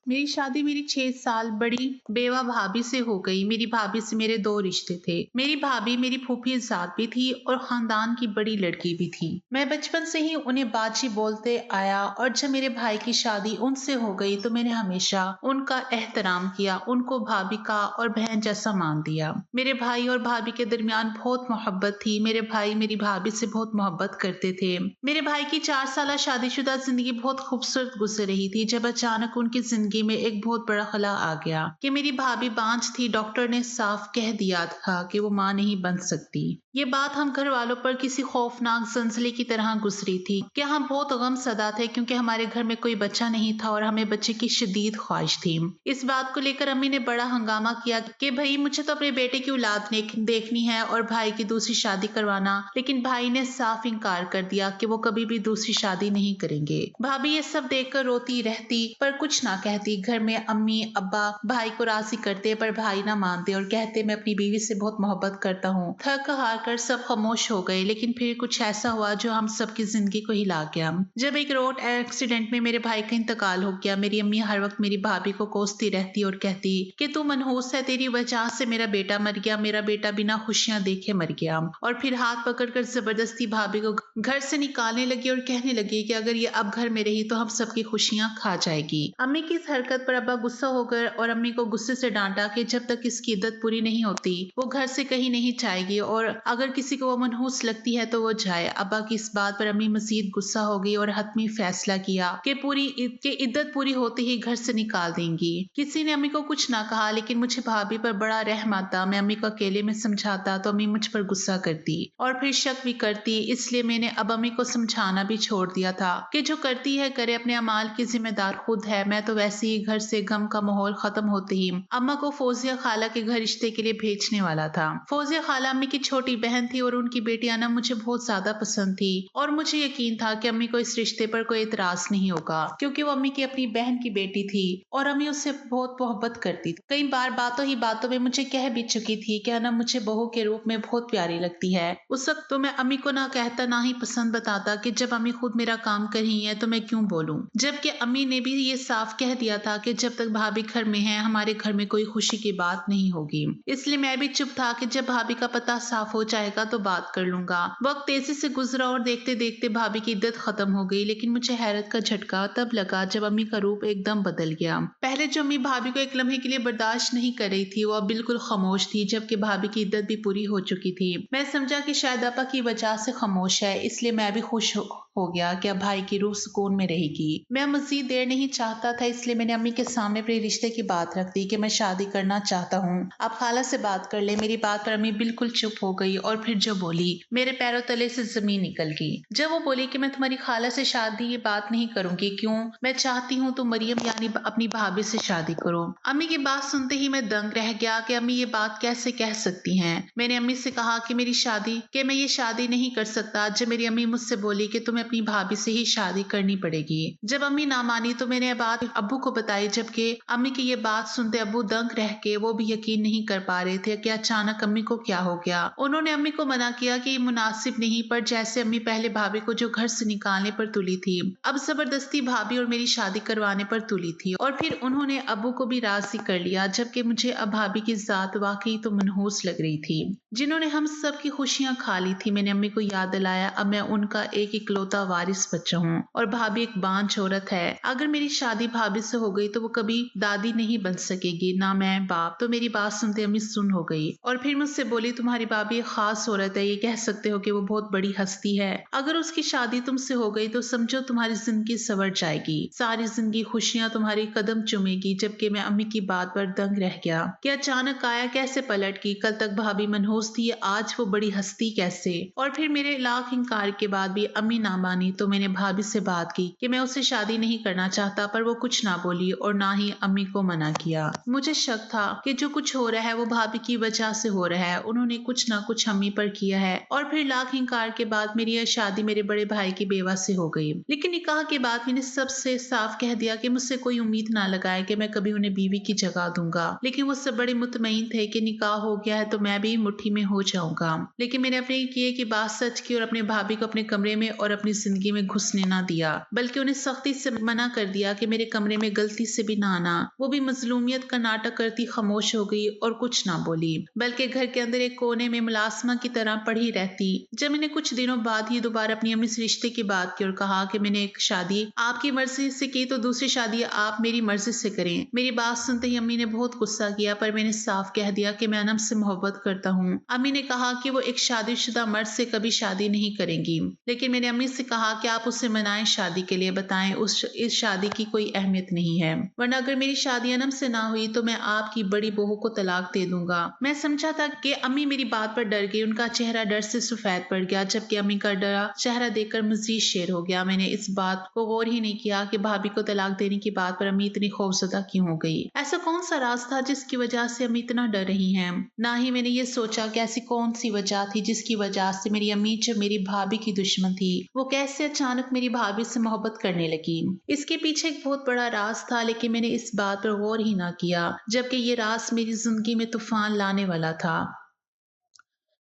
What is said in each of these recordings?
मेरी शादी मेरी 6 साल बड़ी बेवा भाभी से हो गई। मेरी भाभी से मेरे 2 रिश्ते थे। मेरी भाभी मेरी फूफी-ज़ाद भी थी और खानदान की बड़ी लड़की भी थी। मैं बचपन से ही उन्हें बाजी बोलते आया और जब मेरे भाई की शादी उनसे हो गई तो मैंने हमेशा उनका एहतराम किया, उनको भाभी का और बहन जैसा मान दिया। मेरे भाई और भाभी के दरमियान बहुत मोहब्बत थी। मेरे भाई मेरी भाभी से बहुत मोहब्बत करते थे। मेरे भाई की 4 साला शादीशुदा जिंदगी बहुत खूबसूरत गुजर रही थी जब अचानक उनकी जिंदगी में एक बहुत बड़ा खला आ गया कि मेरी भाभी बांझ थी। डॉक्टर ने साफ कह दिया था कि वो मां नहीं बन सकती। ये बात हम घर वालों पर किसी खौफनाक जंजले की तरह गुजरी थी कि हम बहुत गम सदा थे क्योंकि हमारे घर में कोई बच्चा नहीं था और हमें बच्चे की शदीद ख्वाहिश थी। इस बात को लेकर अम्मी ने बड़ा हंगामा किया कि भाई मुझे तो अपने बेटे की औलाद देखनी है और भाई की दूसरी शादी करवाना, लेकिन भाई ने साफ इनकार कर दिया कि वो कभी भी दूसरी शादी नहीं करेंगे। भाभी ये सब देखकर रोती रहती पर कुछ ना कहती। घर में अम्मी अब्बा भाई को राजी करते पर भाई ना मानते और कहते मैं अपनी बीवी से बहुत मोहब्बत करता हूँ। थक हार कर सब खामोश हो गए, लेकिन फिर कुछ ऐसा हुआ जो हम सबकी जिंदगी को हिला गया। जब एक रोड एक्सीडेंट में मेरे भाई का इंतकाल हो गया, मेरी अम्मी हर वक्त मेरी भाभी को कोसती रहती और कहती कि तू मनहूस है, तेरी वजह से मेरा बेटा मर गया, मेरा बेटा बिना खुशियां देखे मर गया। और फिर हाथ पकड़कर जबरदस्ती भाभी को घर से निकालने लगी और कहने लगी कि अगर ये अब घर में रही तो हम सबकी खुशियां खा जाएगी। अम्मी की इस हरकत पर अब्बा गुस्सा होकर और अम्मी को गुस्से से डांटा कि जब तक इसकी इद्दत पूरी नहीं होती वो घर से कहीं नहीं जाएगी और अगर किसी को वो मनहूस लगती है तो वो जाए। अब्बा की इस बात पर अम्मी मजीद गुस्सा हो गई और हतमी फैसला किया कि इद्दत पूरी होते ही घर से निकाल देंगी। किसी ने अम्मी को कुछ ना कहा, लेकिन मुझे भाभी पर बड़ा रहम आता। मैं अम्मी को अकेले में समझाता तो अम्मी मुझ पर गुस्सा करती और फिर शक भी करती। इसलिए मैंने अब अम्मी को समझाना भी छोड़ दिया था कि जो करती है करे, अपने अमाल की जिम्मेदार खुद है। मैं तो वैसे ही घर से गम का माहौल खत्म होते ही अम्मा को फौजिया खाला के घर रिश्ते के लिए भेजने वाला था। फौजिया खाला अम्मी की छोटी बहन थी और उनकी बेटी अना मुझे बहुत ज्यादा पसंद थी और मुझे यकीन था कि अम्मी को इस रिश्ते पर कोई एतराज नहीं होगा क्योंकि वो अम्मी की अपनी बहन की बेटी थी और अम्मी उससे बहुत मोहब्बत करती थी। कई बार बातों ही बातों में मुझे कह भी चुकी थी कि अना मुझे बहू के रूप में बहुत प्यारी लगती है। उस वक्त तो मैं अम्मी को ना कहता ना ही पसंद बताता कि जब अम्मी खुद मेरा काम कर रही है तो मैं क्यों बोलूं, जबकि अम्मी ने भी ये साफ कह दिया था कि जब तक भाभी घर में है हमारे घर में कोई खुशी की बात नहीं होगी। इसलिए मैं भी चुप था कि जब भाभी का पता साफ हो जाएगा तो बात कर लूंगा। वक्त तेजी से गुजरा और देखते देखते भाभी की इद्दत खत्म हो गई, लेकिन मुझे हैरत का झटका तब लगा जब अम्मी का रूप एकदम बदल गया। पहले जो अम्मी भाभी को एक लम्हे के लिए बर्दाश्त नहीं कर रही थी वो अब बिल्कुल खामोश थी, जबकि भाभी की इद्दत भी पूरी हो चुकी थी। मैं समझा कि शायद अपा की वजह से खामोश है, इसलिए मैं भी खुश हो गया कि अब भाई की रूह सुकून में रहेगी। मैं मजीद देर नहीं चाहता था, इसलिए मैंने अम्मी के सामने अपने रिश्ते की बात रख दी कि मैं शादी करना चाहता हूँ, आप खाला से बात कर ले। मेरी बात पर अम्मी बिल्कुल चुप हो गई और फिर जो बोली मेरे पैरों तले से जमीन निकल गई। जब वो बोली कि मैं तुम्हारी खाला से शादी ये बात नहीं करूंगी, क्यों, मैं चाहती हूँ तो मरियम यानी अपनी भाभी से शादी करो। अम्मी की बात सुनते ही मैं दंग रह गया कि अम्मी ये बात कैसे कह सकती हैं। मैंने अम्मी से कहा कि मैं ये शादी नहीं कर सकता। जब मेरी अम्मी मुझसे बोली कि तुम्हें अपनी भाभी से ही शादी करनी पड़ेगी। जब अम्मी ना मानी तो मैंने बात अब्बू को बताई, जबकि अम्मी की ये बात सुनते अब्बू दंग रह के वो भी यकीन नहीं कर पा रहे थे कि अचानक अम्मी को क्या हो गया। उन्होंने अम्मी को मना किया कि ये मुनासिब नहीं, पर जैसे अम्मी पहले भाभी को जो घर से निकालने पर तुली थी अब जबरदस्ती भाभी और मेरी शादी करवाने पर तुली थी। और फिर उन्होंने अब्बू को भी राजी कर लिया, जबकि मुझे अब भाभी की जात वाकई तो मनहूस लग रही थी, जिन्होंने हम सब की खुशियां खा ली थी। मैंने अम्मी को याद दिलाया अब मैं उनका एक इकलौता वारिस बच्चा हूँ और भाभी एक बांझ औरत है। अगर मेरी शादी भाभी से हो गई तो वो कभी दादी नहीं बन सकेगी, ना मैं बाप। तो मेरी बात सुनते अम्मी सुन हो गई और फिर मुझसे बोली तुम्हारी भाभी एक खास औरत है, ये कह सकते हो कि वो बहुत बड़ी हस्ती है। अगर उसकी शादी तुमसे हो गई तो समझो तुम्हारी जिंदगी सवर जाएगी, सारी जिंदगी खुशियां तुम्हारी कदम चुमेगी। जबकि मैं अम्मी की बात पर दंग रह गया कि अचानक काया कैसे पलट गई। कल तक भाभी मनहूस थी, आज वो बड़ी हस्ती कैसे। और फिर मेरे लाख इनकार के बाद भी अम्मी ना मानी तो मैंने भाभी से बात की कि मैं उससे शादी नहीं करना चाहता, पर वो कुछ ना बोली और ना ही अम्मी को मना किया। मुझे शक था कि जो कुछ हो रहा है वो भाभी की वजह से हो रहा है, उन्होंने कुछ ना कुछ अम्मी पर किया है। और फिर लाख इनकार के बाद मेरी यह शादी मेरे बड़े भाई की बेवा से हो गई, लेकिन निकाह के बाद मैंने सबसे साफ कह दिया कि मुझसे कोई उम्मीद ना लगाए लगाए कि मैं कभी उन्हें बीवी की जगह दूंगा, लेकिन वो सब बड़े मुतमईन थे कि निकाह हो गया है तो मैं भी मुट्ठी में हो जाऊंगा। लेकिन मैंने अपने किए की बात सच की और अपने भाभी को अपने कमरे में और अपनी जिंदगी में घुसने ना दिया, बल्कि उन्हें सख्ती से मना कर दिया कि मेरे कमरे में गलती से भी ना आना। वो भी मजलूमियत का नाटक करती खामोश हो गई और कुछ ना बोली, बल्कि घर के अंदर एक कोने में मुलाजमा की तरह पड़ी रहती। जब मैंने कुछ दिनों बाद ही दोबारा अपनी अम्मी से रिश्ते की बात की और कहा कि मैंने एक शादी आपकी मर्जी से की तो दूसरी शादी आप मेरी मर्जी से करें, मेरी बात सुनते ही अम्मी ने बहुत गुस्सा किया, पर मैंने साफ कह दिया कि मैं अनम से मोहब्बत करता हूँ। अम्मी ने कहा कि वो एक शादीशुदा मर्द से कभी शादी नहीं करेंगी, लेकिन मैंने अम्मी से कहा कि आप उसे मनाएं शादी के लिए, बताएं इस शादी की कोई अहमियत नहीं है, वरना अगर मेरी शादी अनम से ना हुई तो मैं आपकी बड़ी बहू को तलाक दे दूंगा। मैं समझा था कि अम्मी मेरी बात पर डर गई, उनका चेहरा डर से सफेद पड़ गया, जबकि अम्मी का डरा चेहरा देखकर मजीद शेर हो गया। मैंने इस बात को गौर ही नहीं किया कि भाभी को तलाक देने की बात पर अम्मी इतनी खौफजदा क्यों हो गई। ऐसा कौन सा राज था जिसकी वजह से अम्मी इतना डर रही हैं? ना ही मैंने ये सोचा कि ऐसी कौन सी वजह थी जिसकी वजह से मेरी अम्मी जो मेरी भाभी की दुश्मन थी वो कैसे अचानक मेरी भाभी से मोहब्बत करने लगी। इसके पीछे एक बहुत बड़ा राज था, लेकिन मैंने इस बात पर गौर ही ना किया, जबकि ये राज मेरी जिंदगी में तूफान लाने वाला था।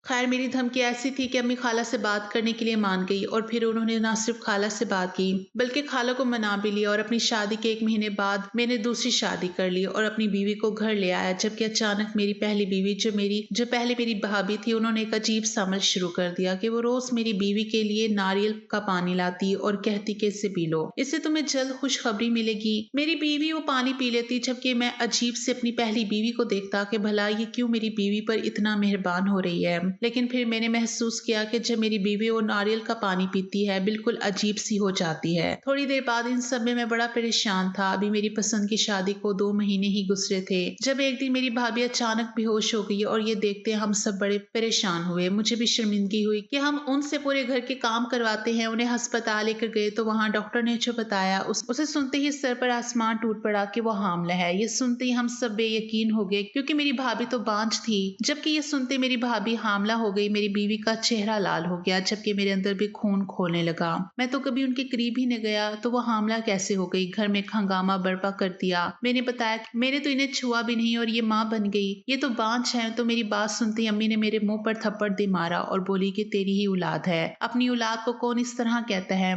खैर मेरी धमकी ऐसी थी कि अम्मी खाला से बात करने के लिए मान गई और फिर उन्होंने ना सिर्फ खाला से बात की बल्कि खाला को मना भी लिया और अपनी शादी के 1 महीने बाद मैंने दूसरी शादी कर ली और अपनी बीवी को घर ले आया। जबकि अचानक मेरी पहली बीवी जो पहले मेरी भाभी थी, उन्होंने एक अजीब सा अमल शुरू कर दिया कि वो रोज मेरी बीवी के लिए नारियल का पानी लाती और कहती कि इसे पी लो, इससे तुम्हें जल्द खुशखबरी मिलेगी। मेरी बीवी वो पानी पी लेती, जबकि मैं अजीब से अपनी पहली बीवी को देखता कि भला ये क्यों मेरी बीवी पर इतना मेहरबान हो रही है। लेकिन फिर मैंने महसूस किया कि जब मेरी बीवी वो नारियल का पानी पीती है बिल्कुल अजीब सी हो जाती है। थोड़ी देर बाद इन सब में मैं बड़ा परेशान था। अभी मेरी पसंद की शादी को 2 महीने ही गुजरे थे जब एक दिन मेरी भाभी अचानक बेहोश हो गई और ये देखते हम सब बड़े परेशान हुए। मुझे भी शर्मिंदगी हुई कि हम उनसे पूरे घर के काम करवाते हैं। उन्हें अस्पताल लेकर गए तो वहाँ डॉक्टर ने जो बताया उसे सुनते ही सर पर आसमान टूट पड़ा कि वो हामला है। ये सुनते ही हम सब बेयकीन हो गए क्योंकि मेरी भाभी तो बांझ थी। जबकि ये सुनते मेरी भाभी हामला हो गई, मेरी बीवी का चेहरा लाल हो गया, जबकि मेरे अंदर भी खून खोलने लगा। मैं तो कभी उनके करीब ही न गया तो वो हामला कैसे हो गई। घर में हंगामा बर्पा कर दिया। मैंने बताया कि मैंने तो इन्हें छुआ भी नहीं और ये माँ बन गई, ये तो बांझ है। तो मेरी बात सुनती अम्मी ने मेरे मुंह पर थप्पड़ दे मारा और बोली कि तेरी ही औलाद है, अपनी औलाद को कौन इस तरह कहता है।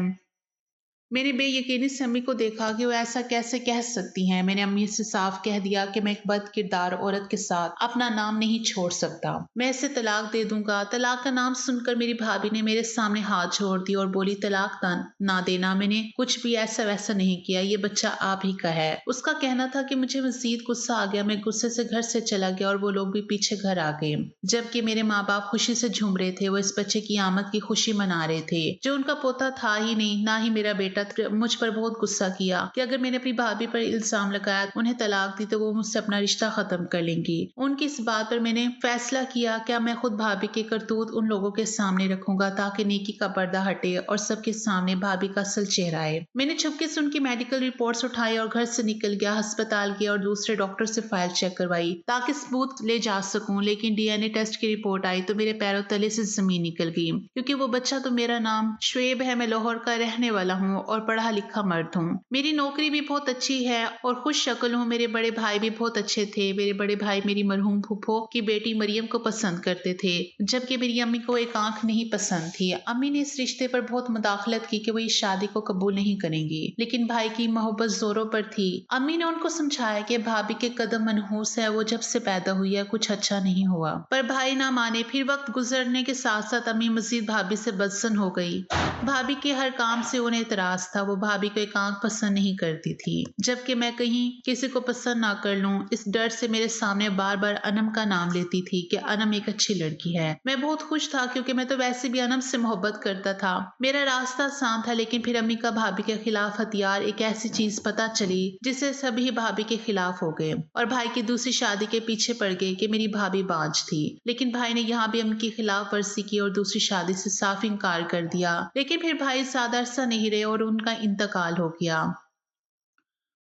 मैंने बेयकीनी से अम्मी को देखा कि वो ऐसा कैसे कह सकती हैं। मैंने अम्मी से साफ कह दिया कि मैं एक बद किरदार औरत के साथ अपना नाम नहीं छोड़ सकता, मैं इसे तलाक दे दूंगा। तलाक का नाम सुनकर मेरी भाभी ने मेरे सामने हाथ जोड़ दिया और बोली तलाक ना देना, मैंने कुछ भी ऐसा वैसा नहीं किया, ये बच्चा आप ही का है। उसका कहना था कि मुझे मजीद गुस्सा आ गया। मैं गुस्से से घर से चला गया और वो लोग भी पीछे घर आ गए, जबकि मेरे माँ बाप खुशी से झूम रहे थे। वो इस बच्चे की आमद की खुशी मना रहे थे जो उनका पोता था ही नहीं, ना ही मेरा बेटा। मुझ पर बहुत गुस्सा किया कि अगर मैंने अपनी भाभी पर इल्जाम लगाया, उन्हें तलाक दी तो वो मुझसे अपना रिश्ता खत्म कर लेंगी। उनकी इस बात पर मैंने फैसला किया कि मैं खुद भाभी के करतूत उन लोगों के सामने रखूंगा ताकि नेकी का पर्दा हटे और सबके सामने भाभी का असल चेहरा आए। मैंने छुपके से उनकी मेडिकल रिपोर्ट्स उठाई और घर से निकल गया। अस्पताल गया और दूसरे डॉक्टर से फाइल चेक करवाई ताकि सबूत ले जा सकूं, लेकिन डीएनए टेस्ट की रिपोर्ट आई तो मेरे पैरों तले से जमीन निकल गई, क्योंकि वो बच्चा तो मेरा नाम शुएब है, मैं लाहौर का रहने वाला हूँ और पढ़ा लिखा मर्द हूँ। मेरी नौकरी भी बहुत अच्छी है और खुश शक्ल हूँ। मेरे बड़े भाई भी बहुत अच्छे थे। मेरे बड़े भाई मेरी मरहूम फूफो की बेटी मरियम को पसंद करते थे, जबकि मेरी अम्मी को एक आंख नहीं पसंद थी। अम्मी ने इस रिश्ते पर बहुत मुदाखलत की कि वो इस शादी को कबूल नहीं करेंगी, लेकिन भाई की मोहब्बत जोरों पर थी। अम्मी ने उनको समझाया कि भाभी के कदम मनहूस है, वो जब से पैदा हुई है कुछ अच्छा नहीं हुआ, पर भाई ना माने। फिर वक्त गुजरने के साथ साथ अम्मी मजीद भाभी से बदसन हो गई। भाभी के हर काम से उन्हें इतराज था। वो भाभी को एक आंख पसंद नहीं करती थी, जबकि मैं कहीं किसी को पसंद ना कर लूं इस डर से मेरे सामने बार बार अनम का नाम लेती थी कि अनम एक अच्छी लड़की है। मैं बहुत खुश था क्योंकि मैं तो वैसे भी अनम से मोहब्बत करता था। मेरा रास्ता आसान था, लेकिन फिर अम्मी का भाभी के खिलाफ हथियार, एक ऐसी चीज पता चली जिससे सभी भाभी के खिलाफ हो गए और भाई की दूसरी शादी के पीछे पड़ गए कि मेरी भाभी बांझ थी। लेकिन भाई ने यहाँ भी अम्मी की खिलाफ वर्जी की और दूसरी शादी से साफ इनकार कर दिया। लेकिन फिर भाई ज्यादा अरसा नहीं रहे और उनका इंतकाल हो गया।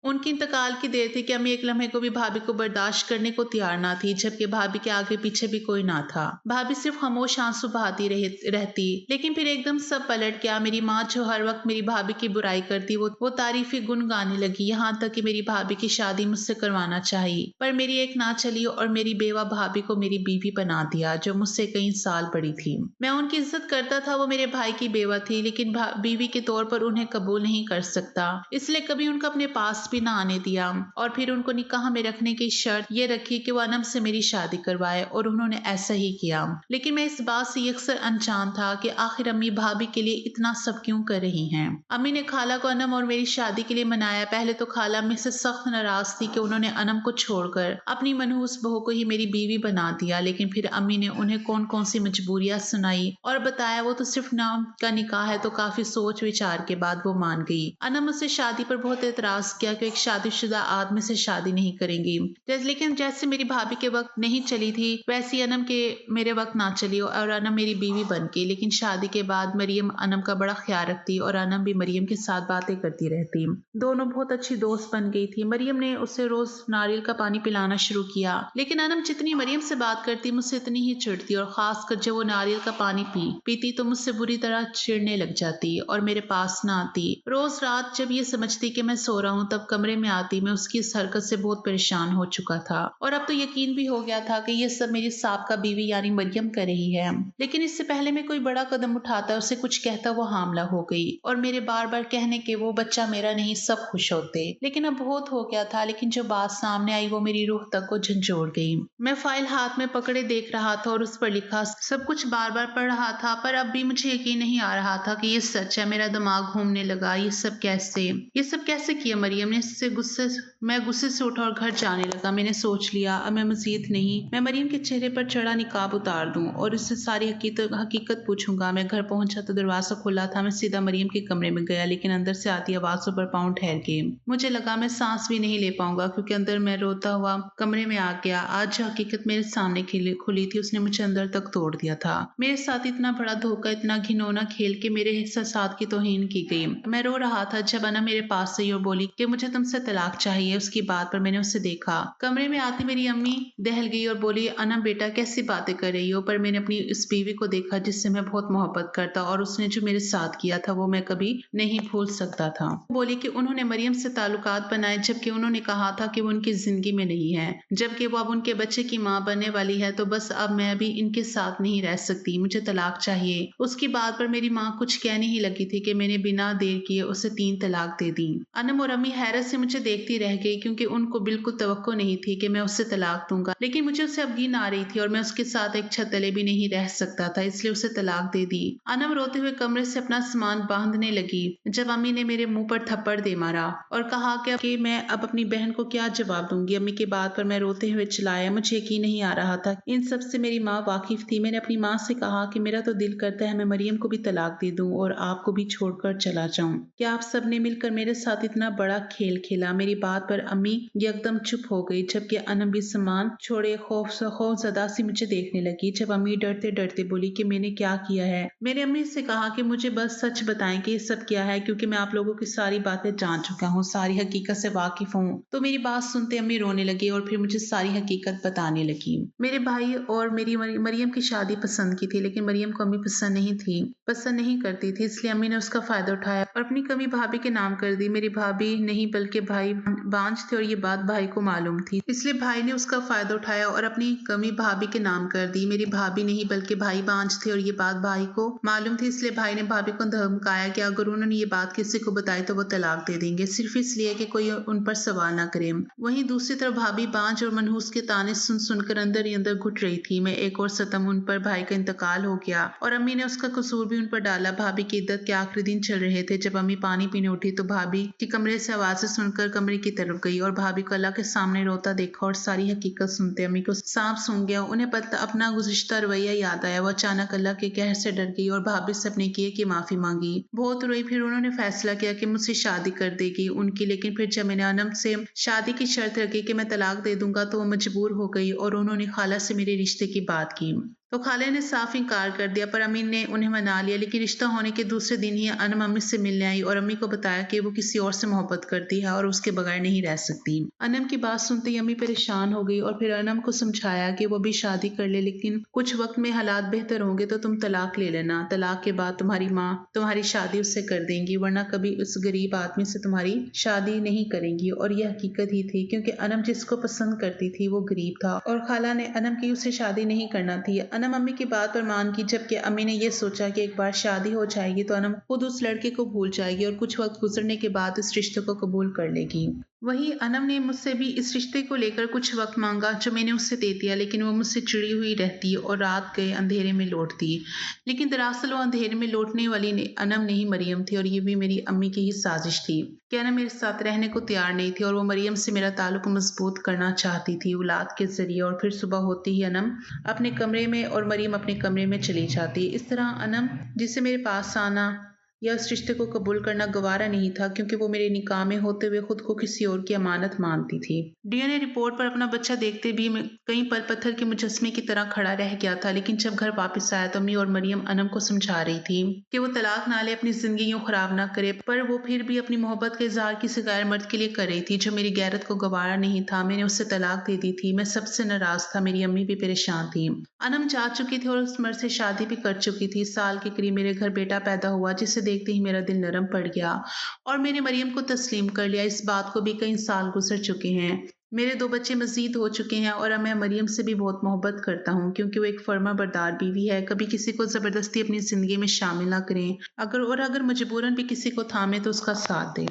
उनके इंतकाल की देर थी कि अम्मी एक लम्हे को भी भाभी को बर्दाश्त करने को तैयार ना थी, जबकि भाभी के आगे पीछे भी कोई ना था। भाभी सिर्फ खामोश आंसू बहाती रहती। लेकिन फिर एकदम सब पलट गया। मेरी माँ जो हर वक्त मेरी भाभी की बुराई करती, वो तारीफी गुन गाने लगी, यहाँ तक कि मेरी भाभी की शादी मुझसे करवाना चाहिए। पर मेरी एक ना चली और मेरी बेवा भाभी को मेरी बीवी बना दिया, जो मुझसे कई साल बड़ी थी। मैं उनकी इज्जत करता था, वो मेरे भाई की बेवा थी, लेकिन बीवी के तौर पर उन्हें कबूल नहीं कर सकता, इसलिए कभी उनको अपने पास भी ना आने दिया। और फिर उनको निकाह में रखने की शर्त ये रखी कि वो अनम से मेरी शादी करवाए, और उन्होंने ऐसा ही किया। लेकिन मैं इस बात से अक्सर अनजान था कि आखिर अम्मी भाभी के लिए इतना सब क्यों कर रही हैं। अम्मी ने खाला को अनम और मेरी शादी के लिए मनाया। पहले तो खाला अम्मी से सख्त नाराज थी कि उन्होंने अनम को छोड़कर अपनी मनहूस बहू को ही मेरी बीवी बना दिया, लेकिन फिर अम्मी ने उन्हें कौन कौन सी मजबूरियां सुनाई और बताया वो तो सिर्फ नाम का निकाह है। तो काफी सोच विचार के बाद वो मान गई। अनम मुझसे शादी पर बहुत एतराज किया कि एक शादीशुदा आदमी से शादी नहीं करेंगी। लेकिन जैसे मेरी भाभी के वक्त नहीं चली थी, वैसी अनम के मेरे वक्त ना चली और अनम मेरी बीवी बन गई। लेकिन शादी के बाद मरियम अनम का बड़ा ख्याल रखती और अनम भी मरियम के साथ बातें करती रहती। दोनों बहुत अच्छी दोस्त बन गई थी। मरियम ने उसे रोज नारियल का पानी पिलाना शुरू किया, लेकिन अनम जितनी मरियम से बात करती मुझसे इतनी ही चिढ़ती, और खासकर जब वो नारियल का पानी पीती तो मुझसे बुरी तरह चिढ़ने लग जाती और मेरे पास ना आती। रोज रात जब ये समझती कि मैं सो रहा हूँ तब कमरे में आती। मैं उसकी इस हरकत से बहुत परेशान हो चुका था और अब तो यकीन भी हो गया था कि ये सब मेरी साबका बीवी यानी मरियम कर रही है। लेकिन इससे पहले मैं कोई बड़ा कदम उठाता, उसे कुछ कहता, वो हामला हो गई और मेरे बार बार कहने के वो बच्चा मेरा नहीं, सब खुश होते। लेकिन अब बहुत हो गया था। लेकिन जो बात सामने आई वो मेरी रूह तक को झंझोड़ गई। मैं फाइल हाथ में पकड़े देख रहा था और उस पर लिखा सब कुछ बार बार पढ़ रहा था, पर अब भी मुझे यकीन नहीं आ रहा था कि ये सच है। मेरा दिमाग घूमने लगा। ये सब कैसे किया मरियम ने? मैं गुस्से से उठा और घर जाने लगा। मैंने सोच लिया अब मैं मजीद नहीं, मैं मरियम के चेहरे पर चढ़ा निकाब उतार दूं और इससे सारी हकीकत पूछूंगा। मैं घर पहुंचा तो दरवाजा खुला था। मैं सीधा मरियम के कमरे में गया, लेकिन अंदर से आती आवाजों पर पांव ठहर गए। मुझे लगा मैं सांस भी नहीं ले पाऊंगा, क्योंकि अंदर मैं रोता हुआ कमरे में आ गया। आज जो हकीकत मेरे सामने खुली थी उसने मुझे अंदर तक तोड़ दिया था। मेरे साथ इतना बड़ा धोखा, इतना घिनौना खेल के मेरे एहसासात की तौहीन की गई। मैं रो रहा था जब अना मेरे पास से और बोली कि मुझे तुमसे तलाक चाहिए। उसकी बात पर मैंने उसे देखा। कमरे में आती मेरी अम्मी दहल गई और बोली, अना बेटा कैसी बातें कर रही हो? पर मैंने अपनी इस बीवी को देखा जिससे मैं बहुत मोहब्बत करता, और उसने जो मेरे साथ किया था वो मैं कभी नहीं भूल सकता था। बोली कि उन्होंने मरियम से ताल्लुकात बनाए, जबकि उन्होंने कहा था कि वो उनकी जिंदगी में नहीं है, जबकि वो अब उनके बच्चे की माँ बनने वाली है। तो बस अब मैं भी इनके साथ नहीं रह सकती, मुझे तलाक चाहिए। उसकी बात पर मेरी माँ कुछ कहने ही लगी थी कि मैंने बिना देर किए उसे 3 तलाक दे दी। अनम और अम्मी हैरत से मुझे देखती रह गई, क्योंकि उनको बिल्कुल तवक्को नहीं थी कि मैं उससे तलाक दूंगा। लेकिन मुझे उसे अब घिन आ रही थी और मैं उसके साथ एक छत तले भी नहीं रह सकता था, इसलिए उसे तलाक दे दी। अनम रोते हुए कमरे से अपना सामान बांधने लगी जब अम्मी ने मेरे मुंह पर थप्पड़ दे मारा और कहा कि मैं अब अपनी बहन को क्या जवाब दूंगी। अम्मी की बात पर मैं रोते हुए चिल्लाया। मुझे यकीन नहीं आ रहा था। इन सब से मेरी माँ वाकिफ थी। मैंने अपनी माँ से कहा कि मेरा तो दिल करता है मैं मरियम को भी तलाक दे दूं और आपको भी छोड़कर चला जाऊं। क्या आप सबने मिलकर मेरे साथ इतना बड़ा खेल खेला? मेरी बात पर अम्मी एकदम चुप हो गई, जबकि अनम भी सामान छोड़े खौफजदा सी मुझे देखने लगी। जब अम्मी डरते डरते बोली कि मैंने क्या किया है, मेरी अम्मी से कहा कि मुझे बस सच बताएं कि ये सब क्या है, क्योंकि मैं आप लोगों की सारी बातें जान चुका हूँ, सारी हकीकत से वाकिफ हूँ। तो मेरी बात सुनते अम्मी रोने लगी और फिर मुझे सारी हकीकत बताने लगी। मेरे भाई और मेरी मरियम की शादी पसंद की थी, लेकिन मरियम को अम्मी पसंद नहीं करती थी, इसलिए अम्मी ने उसका फायदा उठाया और अपनी कमी भाभी के नाम कर दी। मेरी भाभी नहीं बल्कि भाई बांझ थे और ये बात भाई को मालूम थी, इसलिए भाई ने उसका फायदा उठाया और अपनी कमी भाभी के नाम कर दी। मेरी भाभी नहीं बल्कि भाई बांझ थे और ये बात भाई को मालूम थी, इसलिए भाई ने भाभी को धमकाया कि अगर उन्होंने ये बात किसी को बताई तो वो तलाक दे देंगे, सिर्फ इसलिए कि कोई उन पर सवाल ना करे। वहीं दूसरी तरफ भाभी बांझ और मनहूस के ताने सुन सुनकर अंदर ही अंदर घुट रही थी। मैं एक और सतम उन पर भाई का इंतकाल हो गया और अम्मी ने उसका कसूर भी उन पर डाला। भाभी की इद्दत के आखिरी दिन चल रहे थे। जब अम्मी पानी पीने उठी तो भाभी की कमरे से आवाजें सुनकर कमरे की तरफ गई और भाभी को अल्लाह के सामने रोता देखा और सारी हकीकत सुनते अम्मी को सांप सूंघ गया। उन्हें अपना गुज़िश्ता रवैया याद आया। वो अचानक अल्लाह के कहर से डर गई और भाभी से अपने किए की माफी मांगी। बहुत रोई। फिर उन्होंने फैसला किया कि मुझसे शादी कर देगी उनकी। लेकिन फिर जब मैंने अनम से शादी की शर्त रखी कि मैं तलाक दे दूंगा तो वो मजबूर हो गई और उन्होंने खाला से मेरे रिश्ते की बात की। तो खाले ने साफ इनकार कर दिया, पर अम्मी ने उन्हें मना लिया। लेकिन रिश्ता होने के दूसरे दिन ही अनम अम्मी से मिलने आई और अम्मी को बताया कि वो किसी और से मोहब्बत करती है और उसके बगैर नहीं रह सकती। अनम की बात सुनते ही अम्मी परेशान हो गई और फिर अनम को समझाया कि वो भी शादी कर ले, लेकिन कुछ वक्त में हालात बेहतर होंगे तो तुम तलाक ले लेना। तलाक के बाद तुम्हारी माँ तुम्हारी शादी उससे कर देंगी, वरना कभी उस गरीब आदमी से तुम्हारी शादी नहीं करेंगी। और यह हकीकत ही थी, क्योंकि अनम जिसको पसंद करती थी वो गरीब था और खाला ने अनम की उससे शादी नहीं करना थी। अनम अम्मी की बात पर मान की, जबकि अम्मी ने यह सोचा कि एक बार शादी हो जाएगी तो अनम खुद उस लड़के को भूल जाएगी और कुछ वक्त गुजरने के बाद इस रिश्ते को कबूल कर लेगी। वहीं अनम ने मुझसे भी इस रिश्ते को लेकर कुछ वक्त मांगा, जो मैंने उससे दे दिया, लेकिन वो मुझसे चिड़ी हुई रहती और रात गए अंधेरे में लौटती। लेकिन दरअसल वो अंधेरे में लौटने वाली अनम नहीं मरियम थी, और ये भी मेरी अम्मी की ही साजिश थी कि अनम मेरे साथ रहने को तैयार नहीं थी और वो मरियम से मेरा ताल्लुक मजबूत करना चाहती थी औलाद के जरिए। और फिर सुबह होती ही अनम अपने कमरे में और मरियम अपने कमरे में चली जाती। इस तरह अनम जिसे मेरे पास आना या इस रिश्ते को कबूल करना गवारा नहीं था, क्योंकि वो मेरे निकाह में होते हुए खुद को किसी और की अमानत मानती थी। डीएनए रिपोर्ट पर अपना बच्चा देखते भी मैं कहीं पर पत्थर के मुजस्मे की तरह खड़ा रह गया था। लेकिन जब घर वापस आया तो अम्मी और मरियम अनम को समझा रही थी कि वो तलाक ना ले, अपनी जिंदगी यूं खराब ना करे, पर वो फिर भी अपनी मोहब्बत के इजहार किसी गैर मर्द के लिए कर रही थी जो मेरी गैरत को गवारा नहीं था। मैंने उससे तलाक दे दी थी। मैं सबसे नाराज था, मेरी अम्मी भी परेशान थी। अनम जा चुकी थी और उस मर्द से शादी भी कर चुकी थी। साल के करीब मेरे घर बेटा पैदा हुआ, जिसे देखते ही मेरा दिल नरम पड़ गया और मैंने मरियम को तस्लीम कर लिया। इस बात को भी कई साल गुजर चुके हैं। मेरे 2 बच्चे मजीद हो चुके हैं और अब मैं मरियम से भी बहुत मोहब्बत करता हूँ, क्योंकि वो एक फर्मा बरदार बीवी है। कभी किसी को जबरदस्ती अपनी जिंदगी में शामिल ना करें, अगर मजबूरन भी किसी को थामे तो उसका साथ दें।